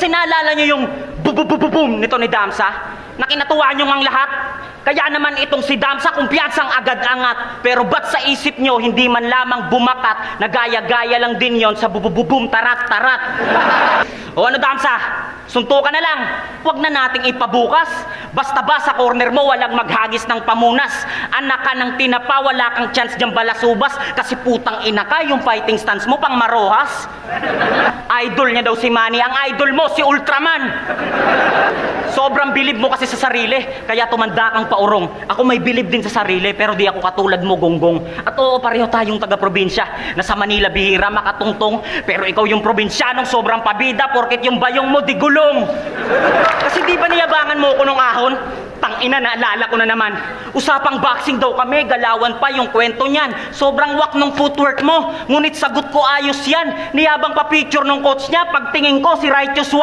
Kasi naalala nyo yung boom nito ni Damsa? Na kinatuwa nyo ngang lahat? Kaya naman itong si Damsa kumpiyansang agad-angat. Pero ba't sa isip nyo hindi man lamang bumakat na gaya-gaya lang din yon sa boom tarat-tarat? O ano Damsa? Suntukan na lang. Huwag na nating ipabukas. Basta ba sa corner mo walang maghagis ng pamunas? Anak ka ng tinapa, wala kang chance dyan balasubas. Kasi putang ina ka, yung fighting stance mo pang marohas. Idol niya daw si Manny. Ang idol mo si Ultraman. Sobrang bilib mo kasi sa sarili, kaya tumanda kang paurong. Ako may bilib din sa sarili, pero di ako katulad mo, Gonggong. At oo, pareho tayong taga-probinsya. Nasa Manila bihira makatungtong, pero ikaw yung probinsyanong sobrang pabida, porket yung bayong mo di gulong. Kasi di ba niyabangan mo ko nung ahon? Tangina, naalala ko na naman. Usapang boxing daw kami, galawan pa yung kwento niyan. Sobrang wak nung footwork mo, ngunit sagot ko ayos yan. Niyabang pa picture nung coach niya, pagtingin ko si Righteous One.